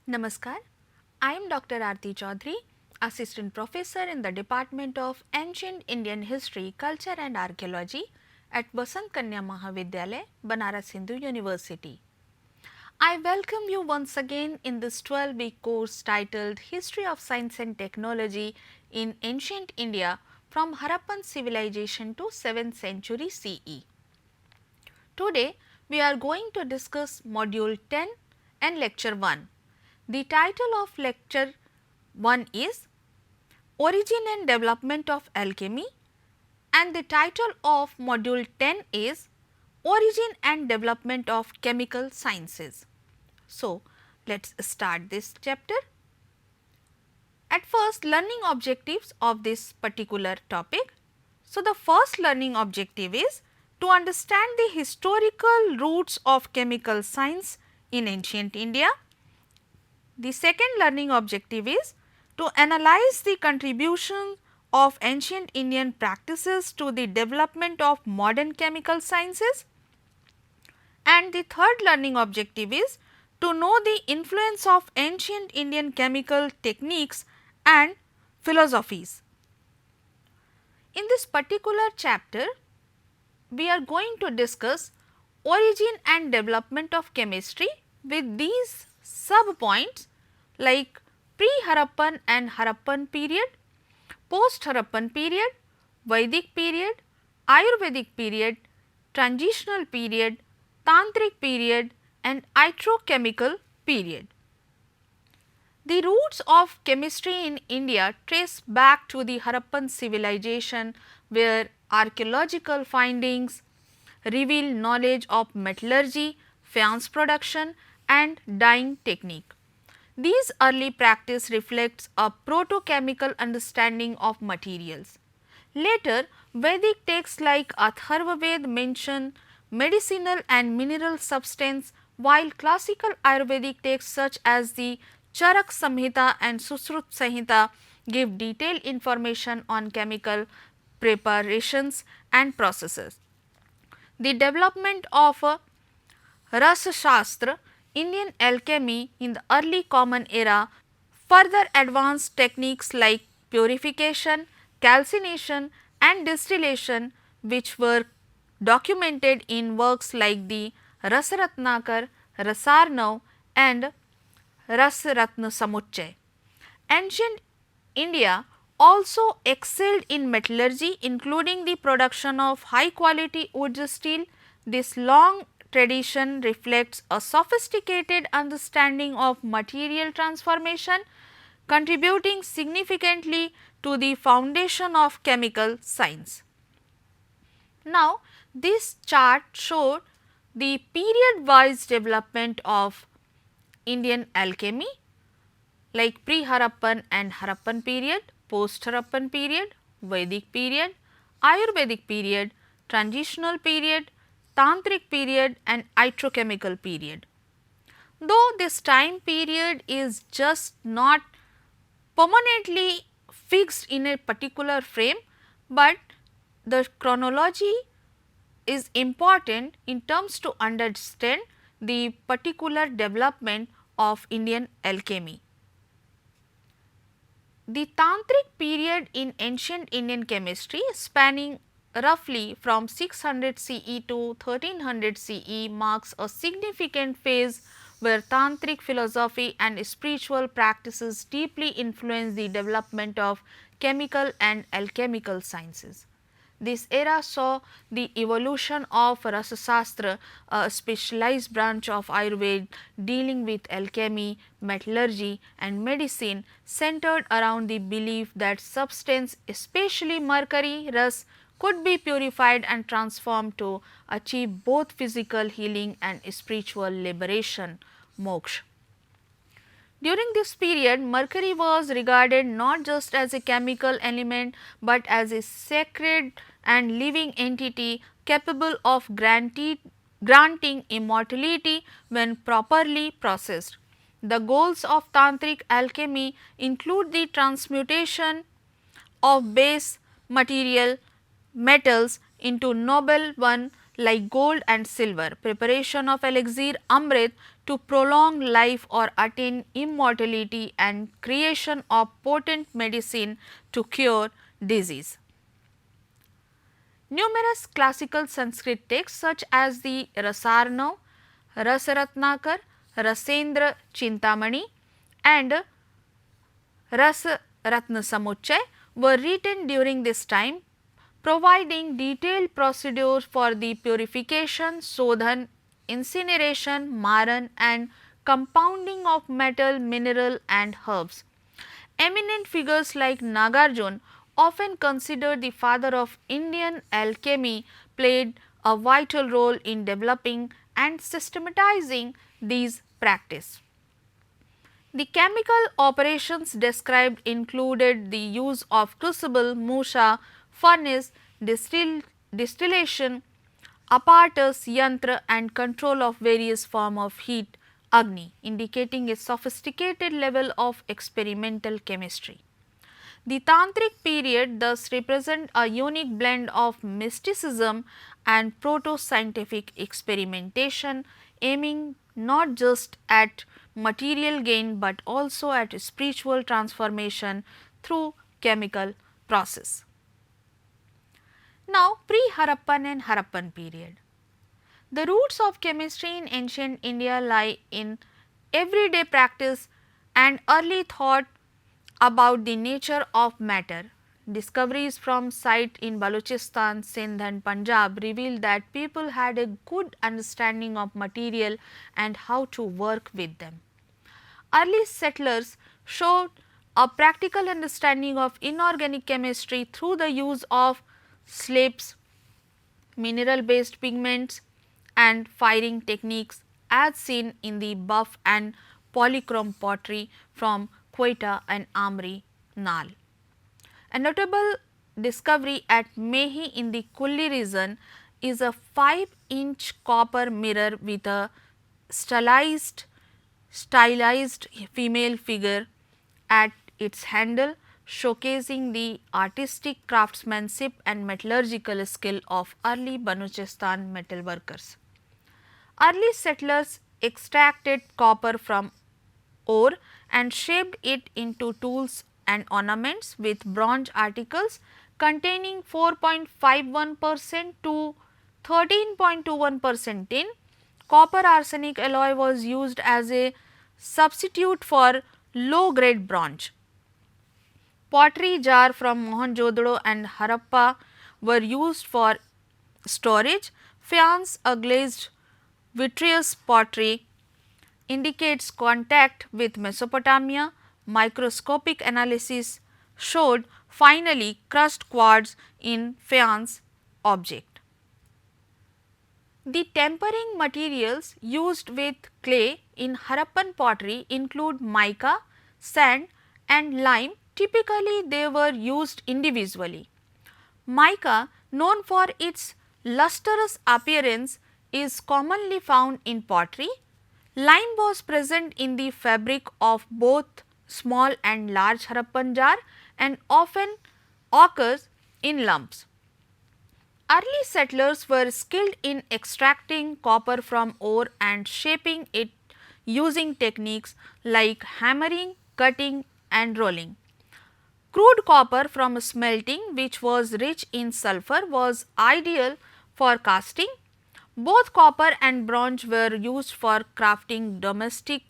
Namaskar, I am Dr. Aarti Chaudhary, Assistant Professor in the Department of Ancient Indian History, Culture and Archaeology at Basant Kanya Mahavidyalaya, Banaras Hindu University. I welcome you once again in this 12-week course titled History of Science and Technology in Ancient India from Harappan Civilization to 7th century CE. Today, we are going to discuss Module 10 and Lecture 1. The title of Lecture 1 is Origin and Development of Alchemy, and the title of Module 10 is Origin and Development of Chemical Sciences. So, let us start this chapter. At first, learning objectives of this particular topic. So, the first learning objective is to understand the historical roots of chemical science in ancient India. The second learning objective is to analyze the contribution of ancient Indian practices to the development of modern chemical sciences. And the third learning objective is to know the influence of ancient Indian chemical techniques and philosophies. In this particular chapter, we are going to discuss origin and development of chemistry with these sub-points like Pre-Harappan and Harappan period, Post-Harappan period, Vedic period, Ayurvedic period, Transitional period, Tantric period and Iatrochemical period. The roots of chemistry in India trace back to the Harappan civilization, where archaeological findings reveal knowledge of metallurgy, faience production and dyeing technique. These early practice reflects a proto-chemical understanding of materials. Later, Vedic texts like Atharvaved mention medicinal and mineral substance, while classical Ayurvedic texts such as the Charak Samhita and Susrut Samhita give detailed information on chemical preparations and processes. The development of Rasa Shastra, Indian alchemy in the early Common Era further advanced techniques like purification, calcination and distillation, which were documented in works like the Rasaratnakar, Rasarnav and Rasaratna Samucchay. Ancient India also excelled in metallurgy, including the production of high quality wood steel. This long tradition reflects a sophisticated understanding of material transformation, contributing significantly to the foundation of chemical science. Now, this chart shows the period wise development of Indian alchemy like Pre-Harappan and Harappan period, Post-Harappan period, Vedic period, Ayurvedic period, Transitional period, Tantric period and Iatrochemical period. Though this time period is just not permanently fixed in a particular frame, but the chronology is important in terms to understand the particular development of Indian alchemy. The Tantric period in ancient Indian chemistry, spanning roughly from 600 CE to 1300 CE, marks a significant phase where Tantric philosophy and spiritual practices deeply influence the development of chemical and alchemical sciences. This era saw the evolution of Rasasastra, a specialized branch of Ayurveda dealing with alchemy, metallurgy and medicine, centered around the belief that substance, especially mercury, ras, could be purified and transformed to achieve both physical healing and spiritual liberation, moksha. During this period, mercury was regarded not just as a chemical element, but as a sacred and living entity capable of granting immortality when properly processed. The goals of Tantric alchemy include the transmutation of base material metals into noble one like gold and silver, preparation of elixir amrit to prolong life or attain immortality and creation of potent medicine to cure disease. Numerous classical Sanskrit texts such as the Rasarnav, Rasaratnakar, Rasendra Chintamani and Rasratnasamucchay were written during this time, providing detailed procedures for the purification, sodhan, incineration, maran and compounding of metal, mineral and herbs. Eminent figures like Nagarjuna, often considered the father of Indian alchemy, played a vital role in developing and systematizing these practices. The chemical operations described included the use of crucible, musha, furnace, distillation, apparatus, yantra and control of various forms of heat, agni, indicating a sophisticated level of experimental chemistry. The Tantric period thus represents a unique blend of mysticism and proto-scientific experimentation, aiming not just at material gain but also at spiritual transformation through chemical process. Now, Pre-Harappan and Harappan period. The roots of chemistry in ancient India lie in everyday practice and early thought about the nature of matter. Discoveries from sites in Balochistan, Sindh and Punjab revealed that people had a good understanding of material and how to work with them. Early settlers showed a practical understanding of inorganic chemistry through the use of slates, mineral based pigments and firing techniques as seen in the buff and polychrome pottery from Quetta and Amri, Nal. A notable discovery at Mehi in the Kulli region is a 5-inch copper mirror with a stylized female figure at its handle, showcasing the artistic craftsmanship and metallurgical skill of early Balochistan metal workers. Early settlers extracted copper from ore and shaped it into tools and ornaments with bronze articles containing 4.51% to 13.21% tin. Copper arsenic alloy was used as a substitute for low grade bronze. Pottery jar from Mohenjo-daro and Harappa were used for storage. Faience, a glazed vitreous pottery, indicates contact with Mesopotamia. Microscopic analysis showed finely crushed quartz in faience object. The tempering materials used with clay in Harappan pottery include mica, sand and lime. Typically, they were used individually. Mica, known for its lustrous appearance, is commonly found in pottery. Lime was present in the fabric of both small and large Harappan jar and often occurs in lumps. Early settlers were skilled in extracting copper from ore and shaping it using techniques like hammering, cutting and rolling. Crude copper from smelting, which was rich in sulfur, was ideal for casting. Both copper and bronze were used for crafting domestic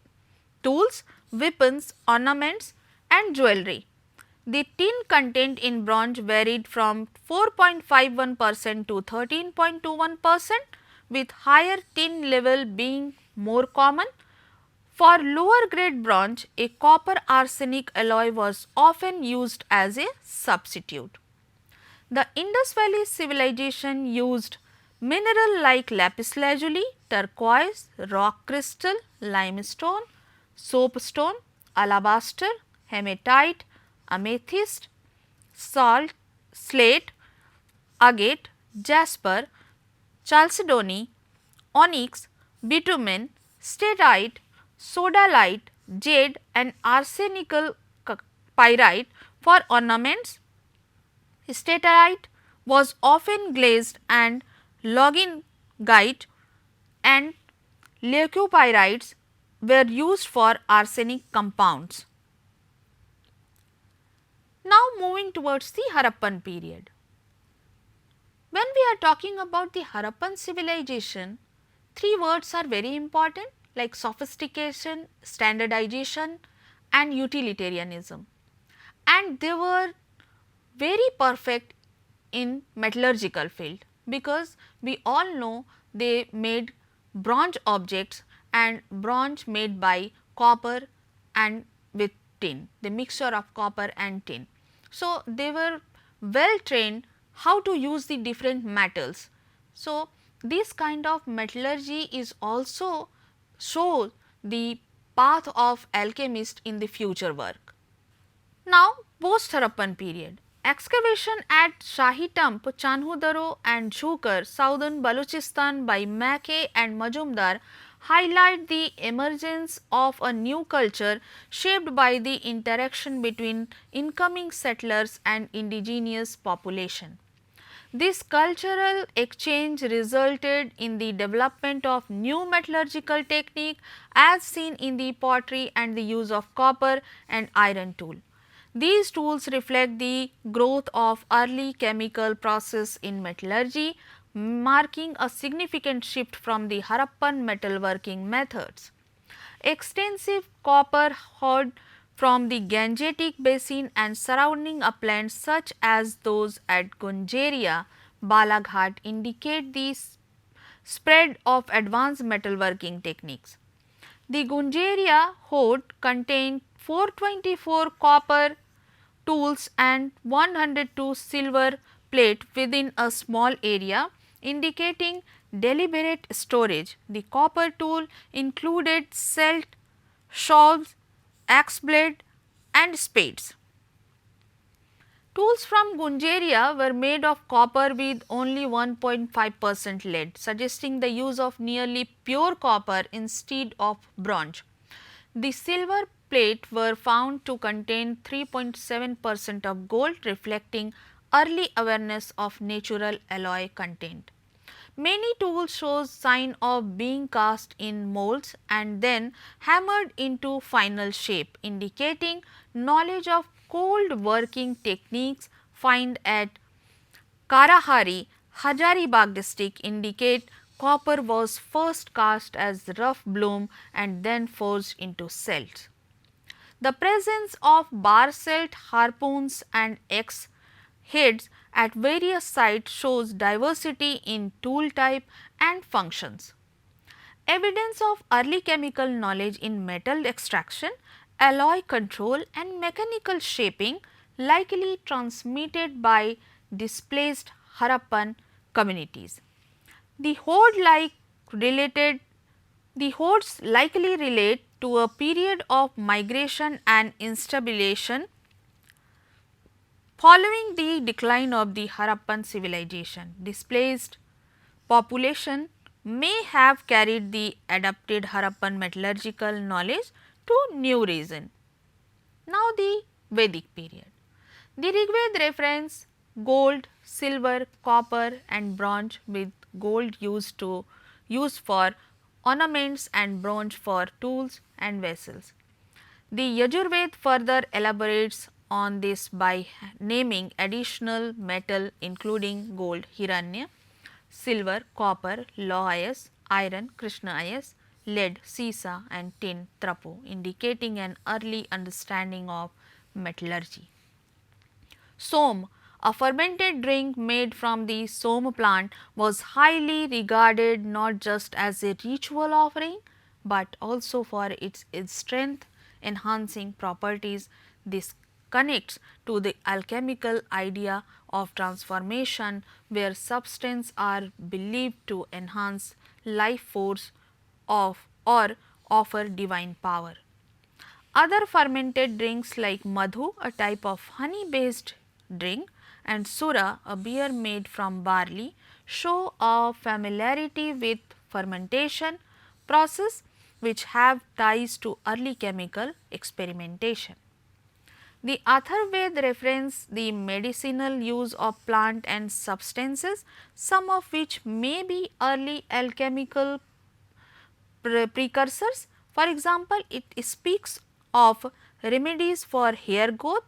tools, weapons, ornaments and jewelry. The tin content in bronze varied from 4.51% to 13.21%, with higher tin level being more common. For lower grade bronze, a copper arsenic alloy was often used as a substitute. The Indus Valley civilization used mineral like lapis lazuli, turquoise, rock crystal, limestone, soapstone, alabaster, hematite, amethyst, salt, slate, agate, jasper, chalcedony, onyx, bitumen, stearite, sodalite, jade and arsenical pyrite for ornaments. Stearite was often glazed and logingite and leucopyrites were used for arsenic compounds. Now moving towards the Harappan period. When we are talking about the Harappan civilization, three words are very important like sophistication, standardization and utilitarianism, and they were very perfect in metallurgical field because we all know they made bronze objects and bronze made by copper and with tin, the mixture of copper and tin. So, they were well trained how to use the different metals. So, this kind of metallurgy is also shows the path of alchemist in the future work. Now, post-Harappan period. Excavation at Shahi Tump, Chanhudaro and Jhukar, southern Balochistan by Mackay and Majumdar highlight the emergence of a new culture shaped by the interaction between incoming settlers and indigenous population. This cultural exchange resulted in the development of new metallurgical technique as seen in the pottery and the use of copper and iron tool. These tools reflect the growth of early chemical process in metallurgy, marking a significant shift from the Harappan metalworking methods. Extensive copper hoard from the Gangetic basin and surrounding uplands such as those at Gunjeria, Balaghat indicate the spread of advanced metalworking techniques. The Gunjeria hoard contained 424 copper tools and 102 silver plate within a small area, indicating deliberate storage. The copper tool included celt, saws, axe blade and spades. Tools from Gunjeria were made of copper with only 1.5% lead, suggesting the use of nearly pure copper instead of bronze. The silver plate were found to contain 3.7% of gold, reflecting early awareness of natural alloy content. Many tools show sign of being cast in molds and then hammered into final shape, indicating knowledge of cold working techniques found at Karahari, Hazaribagh district indicate copper was first cast as rough bloom and then forged into cells. The presence of bar celt, harpoons and axe heads at various sites shows diversity in tool type and functions. Evidence of early chemical knowledge in metal extraction, alloy control and mechanical shaping likely transmitted by displaced Harappan communities. The hoards likely relate to a period of migration and instability following the decline of the Harappan civilization. Displaced population may have carried the adapted Harappan metallurgical knowledge to new region. Now the Vedic period. The Rigveda reference gold, silver, copper and bronze, with gold used for ornaments and bronze for tools and vessels. The Yajurveda further elaborates on this by naming additional metal including gold Hiranya, silver, copper, Loayas, iron, Krishnayas, lead, Sisa and tin, Trapo, indicating an early understanding of metallurgy. Som, a fermented drink made from the som plant, was highly regarded not just as a ritual offering, but also for its strength enhancing properties. This connects to the alchemical idea of transformation, where substances are believed to enhance life force of or offer divine power. Other fermented drinks like madhu, a type of honey based drink, and sura, a beer made from barley, show a familiarity with fermentation process which have ties to early chemical experimentation. The Atharvaved reference the medicinal use of plant and substances, some of which may be early alchemical precursors, For example, it speaks of remedies for hair growth,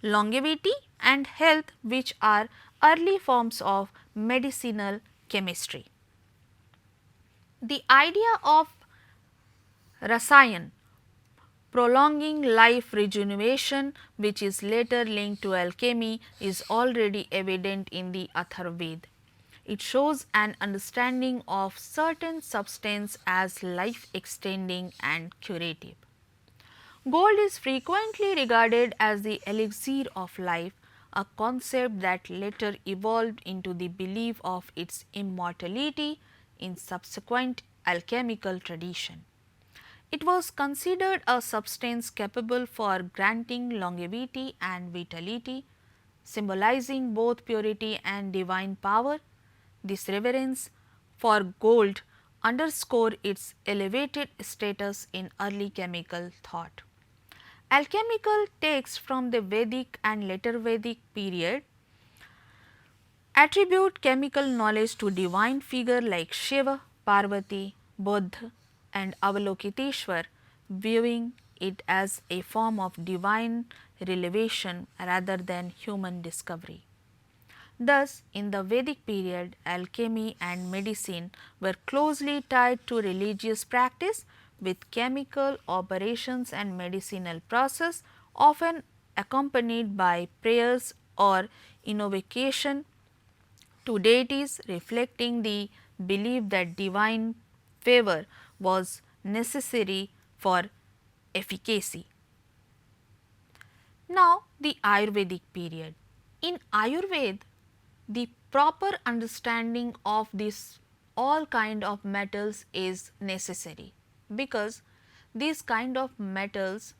longevity and health, which are early forms of medicinal chemistry. The idea of rasayan, prolonging life rejuvenation, which is later linked to alchemy, is already evident in the Atharvaveda. It shows an understanding of certain substance as life extending and curative. Gold is frequently regarded as the elixir of life, a concept that later evolved into the belief of its immortality in subsequent alchemical tradition. It was considered a substance capable for granting longevity and vitality, symbolizing both purity and divine power. This reverence for gold underscored its elevated status in early chemical thought. Alchemical texts from the Vedic and later Vedic period attribute chemical knowledge to divine figures like Shiva, Parvati, Buddha and Avalokiteshwar, viewing it as a form of divine revelation rather than human discovery. Thus, in the Vedic period, alchemy and medicine were closely tied to religious practice, with chemical operations and medicinal process often accompanied by prayers or invocation to deities, reflecting the belief that divine favor was necessary for efficacy. Now, the Ayurvedic period. In Ayurveda, the proper understanding of this all kind of metals is necessary, because these kind of metals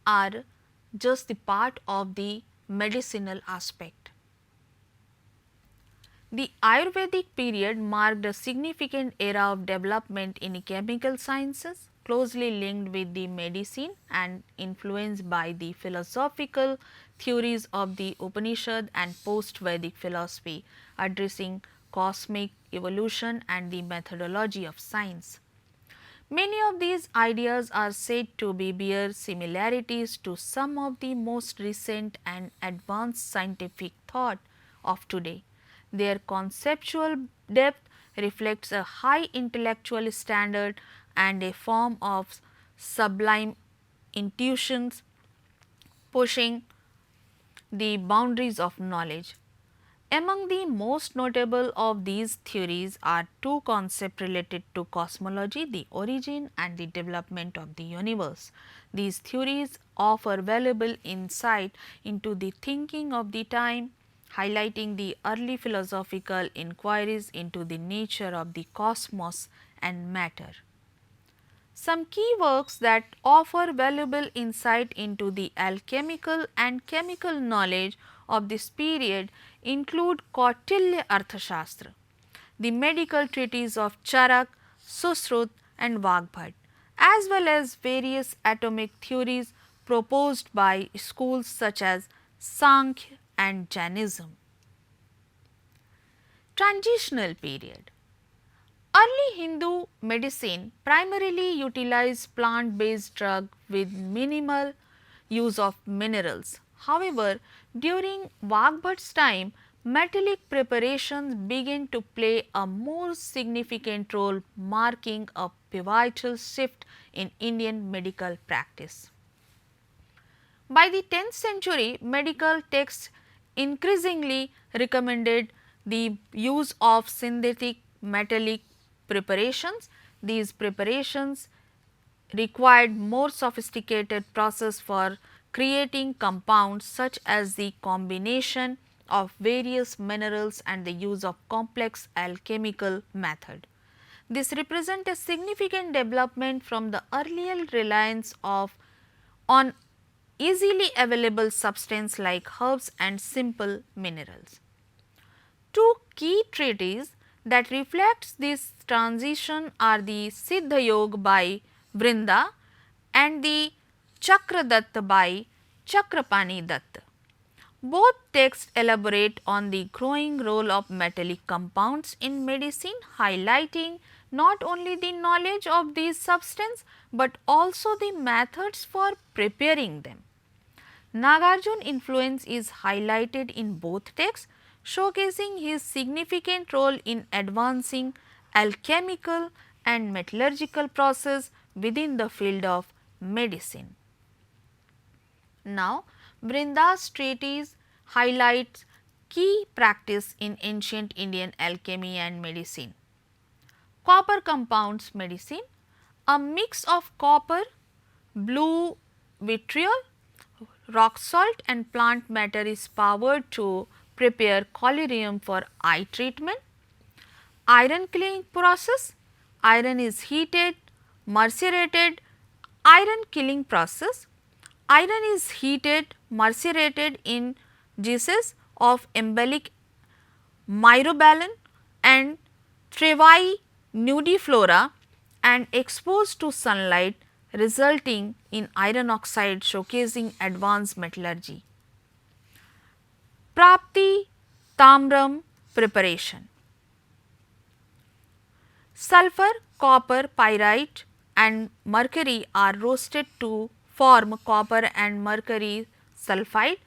are just the part of the medicinal aspect. The Ayurvedic period marked a significant era of development in chemical sciences, closely linked with the medicine and influenced by the philosophical theories of the Upanishad and post-Vedic philosophy, addressing cosmic evolution and the methodology of science. Many of these ideas are said to bear similarities to some of the most recent and advanced scientific thought of today. Their conceptual depth reflects a high intellectual standard and a form of sublime intuitions pushing the boundaries of knowledge. Among the most notable of these theories are two concepts related to cosmology, the origin and the development of the universe. These theories offer valuable insight into the thinking of the time, highlighting the early philosophical inquiries into the nature of the cosmos and matter. Some key works that offer valuable insight into the alchemical and chemical knowledge of this period include Kautilya Arthashastra, the medical treatise of Charak, Susrut and Vagbhat, as well as various atomic theories proposed by schools such as Sankhya and Jainism. Transitional period. Early Hindu medicine primarily utilized plant-based drugs with minimal use of minerals. However, during Vagbhat's time, metallic preparations began to play a more significant role, marking a pivotal shift in Indian medical practice. By the 10th century, medical texts increasingly recommended the use of synthetic metallic preparations. These preparations required more sophisticated process for creating compounds such as the combination of various minerals and the use of complex alchemical method. This represents a significant development from the earlier reliance on easily available substances like herbs and simple minerals. Two key treatises that reflects this transition are the Siddha Yoga by Vrinda and the Chakradatta by Chakrapani Datta. Both texts elaborate on the growing role of metallic compounds in medicine, highlighting not only the knowledge of these substances but also the methods for preparing them. Nagarjuna's influence is highlighted in both texts, showcasing his significant role in advancing alchemical and metallurgical process within the field of medicine. Now, Vrinda's treatise highlights key practice in ancient Indian alchemy and medicine. Copper compounds medicine, a mix of copper, blue vitriol, rock salt and plant matter is powered to prepare collyrium for eye treatment. Iron killing process, iron is heated, macerated, iron killing process. Iron is heated, macerated in juices of embolic myrobalan and Trevi nudiflora and exposed to sunlight, resulting in iron oxide, showcasing advanced metallurgy. Prapti Tamram preparation. Sulfur, copper, pyrite and mercury are roasted to form copper and mercury sulfide,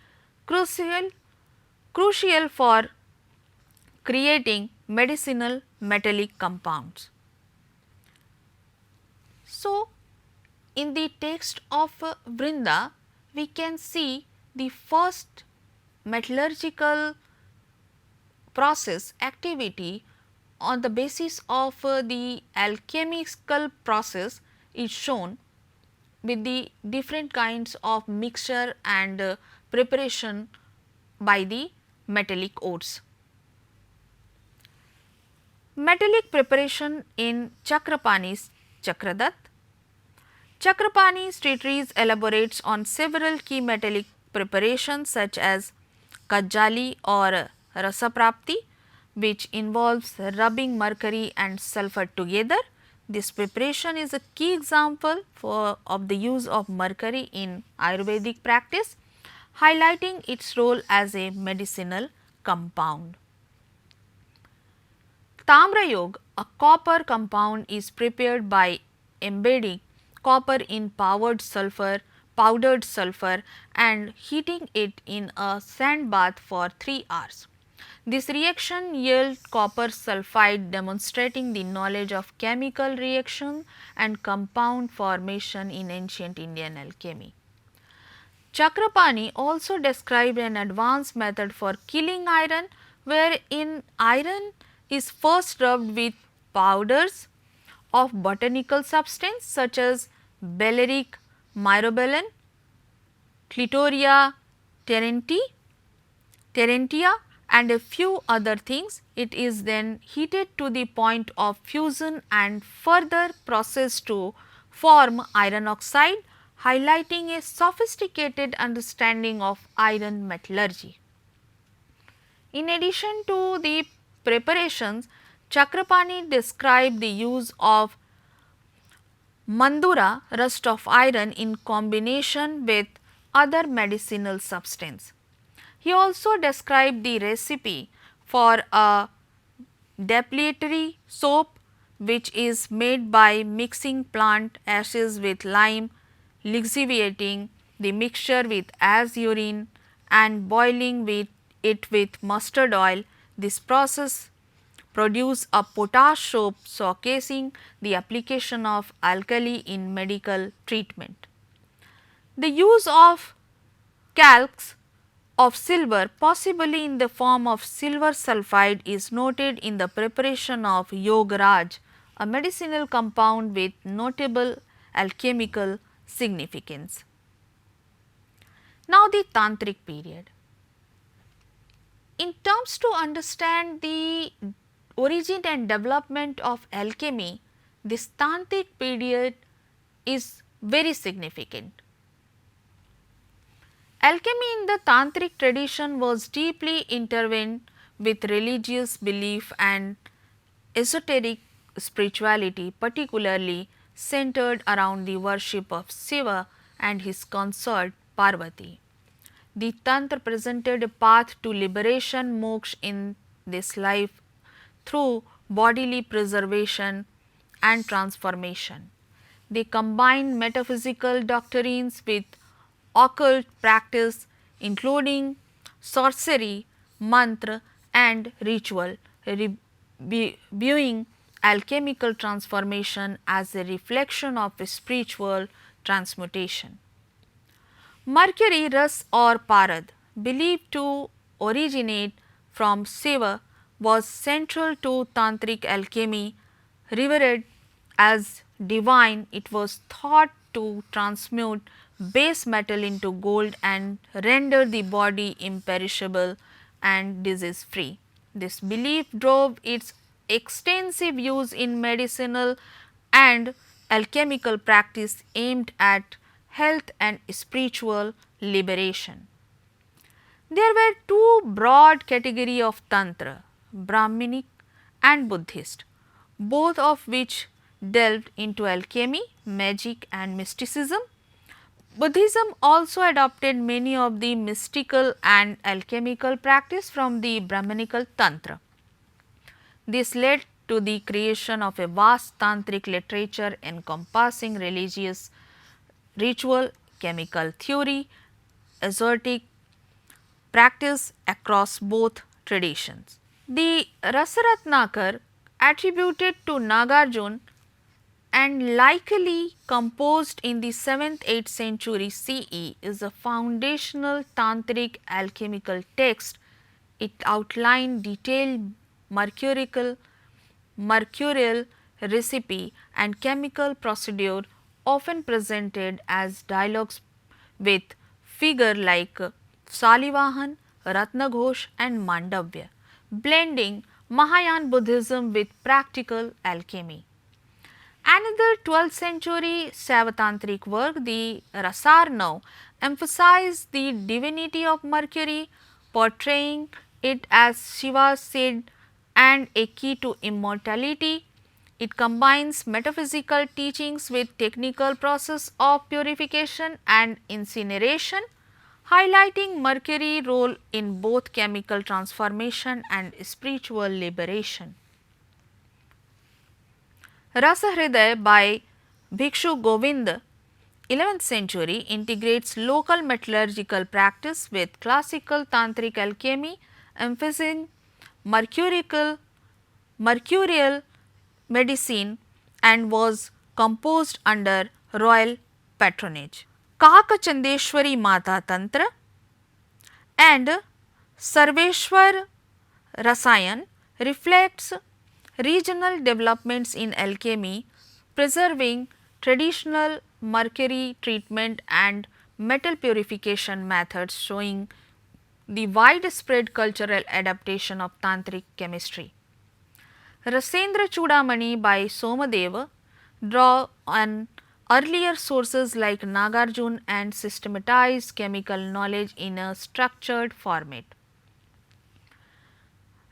crucial for creating medicinal metallic compounds. So, in the text of Vrinda, we can see the first metallurgical process activity on the basis of the alchemical process is shown with the different kinds of mixture and preparation by the metallic ores. Metallic preparation in Chakrapani's Chakradat. Chakrapani's treatise elaborates on several key metallic preparations such as Kajjali or Rasaprapti, which involves rubbing mercury and sulfur together. This preparation is a key example of the use of mercury in Ayurvedic practice, highlighting its role as a medicinal compound. Tamra Yog, a copper compound, is prepared by embedding copper in powdered sulfur and heating it in a sand bath for 3 hours. This reaction yields copper sulfide, demonstrating the knowledge of chemical reaction and compound formation in ancient Indian alchemy. Chakrapani also described an advanced method for killing iron, wherein iron is first rubbed with powders of botanical substance such as Balearic myrobalan, Clitoria terrentia and a few other things. It is then heated to the point of fusion and further processed to form iron oxide, highlighting a sophisticated understanding of iron metallurgy. In addition to the preparations, Chakrapani described the use of mandura, rust of iron, in combination with other medicinal substance. He also described the recipe for a depilatory soap, which is made by mixing plant ashes with lime, lixiviating the mixture with urine and boiling it with mustard oil. This process produce a potash soap, showcasing the application of alkali in medical treatment. The use of calx of silver, possibly in the form of silver sulfide, is noted in the preparation of Yogaraj, a medicinal compound with notable alchemical significance. Now, the Tantric period. In terms to understand the origin and development of alchemy, this Tantric period is very significant. Alchemy in the Tantric tradition was deeply intertwined with religious belief and esoteric spirituality, particularly centered around the worship of Shiva and his consort Parvati. The Tantra presented a path to liberation, moksha, in this life through bodily preservation and transformation. They combine metaphysical doctrines with occult practice, including sorcery, mantra, and ritual, viewing alchemical transformation as a reflection of a spiritual transmutation. Mercury, Ras or Parad, believed to originate from Shiva, was central to Tantric alchemy. Revered as divine, it was thought to transmute base metal into gold and render the body imperishable and disease free. This belief drove its extensive use in medicinal and alchemical practice aimed at health and spiritual liberation. There were two broad categories of Tantra, Brahminic and Buddhist, both of which delved into alchemy, magic and mysticism. Buddhism also adopted many of the mystical and alchemical practice from the Brahminical Tantra. This led to the creation of a vast tantric literature encompassing religious, ritual, chemical theory, esoteric practice across both traditions. The Rasaratnakar, attributed to Nagarjuna and likely composed in the 7th-8th century CE, is a foundational tantric alchemical text. It outlined detailed mercurial recipe and chemical procedure, often presented as dialogues with figure like Salivahan, Ratnaghosh and Mandavya, blending Mahayana Buddhism with practical alchemy. Another 12th century Shaivatantric work, the Rasarnav, emphasized the divinity of Mercury, portraying it as Shiva's seed and a key to immortality. It combines metaphysical teachings with technical process of purification and incineration, highlighting Mercury's role in both chemical transformation and spiritual liberation. Rasahriday by Bhikshu Govind, 11th century, integrates local metallurgical practice with classical tantric alchemy, emphasizing mercurial medicine and was composed under royal patronage. Kahaka Chandeshwari Mata Tantra and Sarveshwar Rasayan reflects regional developments in alchemy, preserving traditional mercury treatment and metal purification methods, showing the widespread cultural adaptation of tantric chemistry. Rasendra Chudamani by Somadeva draw on earlier sources like Nagarjuna and systematize chemical knowledge in a structured format.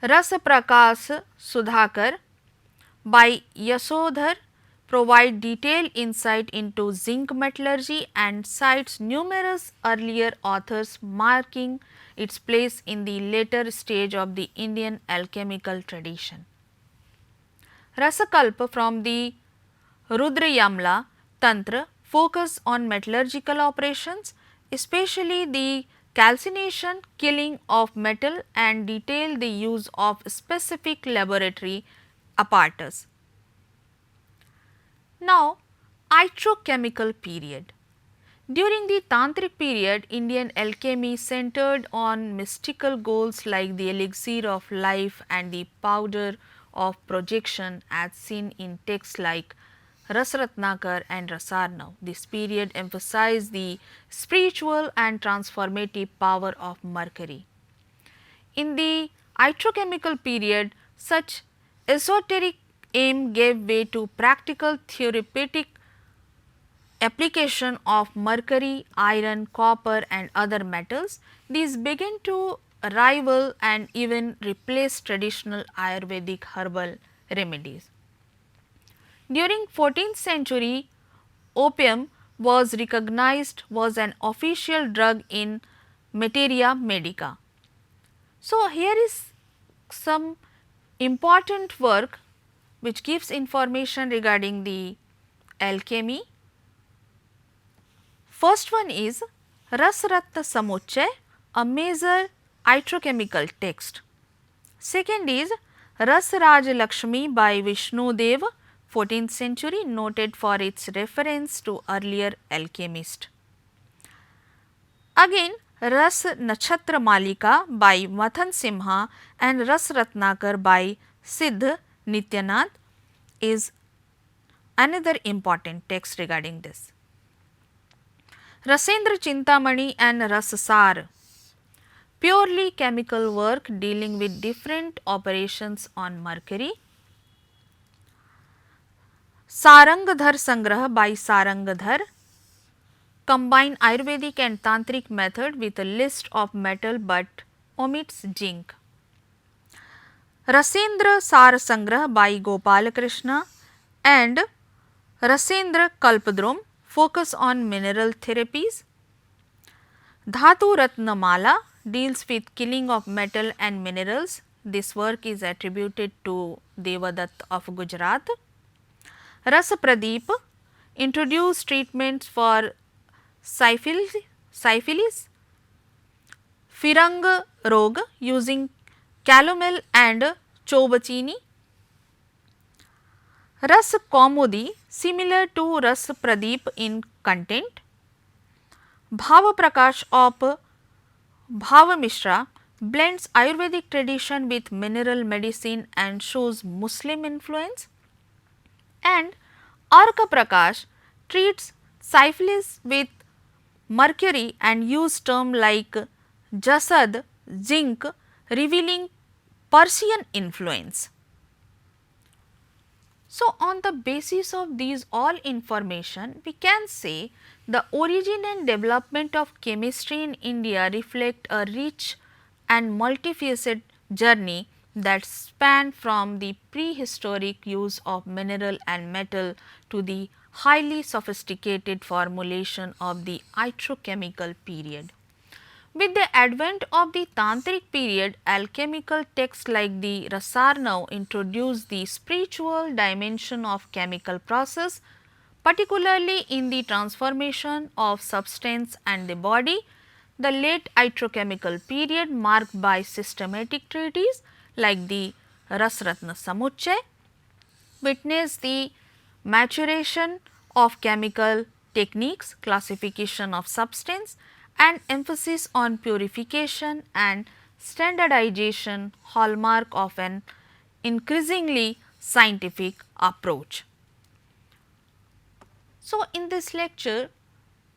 Rasaprakas Sudhakar by Yasodhar provide detailed insight into zinc metallurgy and cites numerous earlier authors, marking its place in the later stage of the Indian alchemical tradition. Rasakalpa from the Rudrayamla Tantra focus on metallurgical operations, especially the calcination, killing of metal and detail the use of specific laboratory apparatus. Now, Iatrochemical period. During the Tantric period, Indian alchemy centered on mystical goals like the elixir of life and the powder of projection as seen in texts like Rasratnakar and Rasarnav. This period emphasized the spiritual and transformative power of mercury. In the Iatrochemical period, such esoteric aim gave way to practical therapeutic application of mercury, iron, copper and other metals. These began to rival and even replace traditional Ayurvedic herbal remedies. During 14th century, opium was recognized was an official drug in materia medica. So, here is some important work which gives information regarding the alchemy. First one is Rasratna Samuchay, a major iatrochemical text. Second is Rasraj Lakshmi by Vishnu Dev, 14th century, noted for its reference to earlier alchemist. Again, Ras Nachatra Malika by Mathan Simha and Ras Ratnakar by Siddh Nityanath is another important text regarding this. Rasendra Chintamani and Rasasar, purely chemical work dealing with different operations on mercury. Sarangadhar Sangrah by Sarangadhar, combine Ayurvedic and Tantric method with a list of metal but omits zinc. Rasendra Sar Sangrah by Gopalakrishna and Rasendra Kalpadrum focus on mineral therapies. Dhatu Ratnamala deals with killing of metal and minerals. This work is attributed to Devadatt of Gujarat. Rasa Pradeep introduced treatments for syphilis, Firang Rog using calomel and chobachini. Ras Kaumudi, similar to Ras Pradeep in content. Bhava Prakash of Bhava Mishra blends Ayurvedic tradition with mineral medicine and shows Muslim influence. And Arka Prakash treats syphilis with mercury and use term like jasad, zinc, revealing Persian influence. So, on the basis of these all information, we can say the origin and development of chemistry in India reflect a rich and multifaceted journey that span from the prehistoric use of mineral and metal to the highly sophisticated formulation of the iatrochemical period. With the advent of the Tantric period, alchemical texts like the Rasarnav introduced the spiritual dimension of chemical process, particularly in the transformation of substance and the body. The late iatrochemical period, marked by systematic treatises like the Rasratna Samuchay, witnessed the maturation of chemical techniques, classification of substance and emphasis on purification and standardization, hallmark of an increasingly scientific approach. So, in this lecture,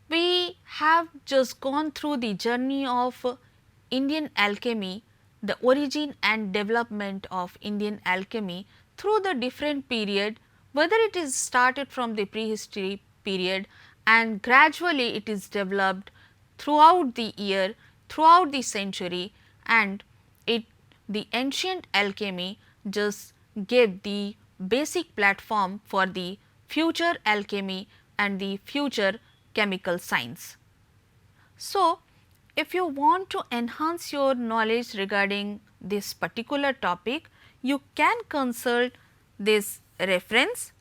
we have just gone through the journey of Indian alchemy, the origin and development of Indian alchemy through the different period, whether it is started from the prehistory period and gradually it is developed throughout the year, throughout the century, and the ancient alchemy just gave the basic platform for the future alchemy and the future chemical science. So, if you want to enhance your knowledge regarding this particular topic, you can consult this reference.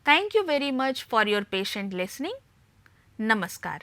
Thank you very much for your patient listening. Namaskar.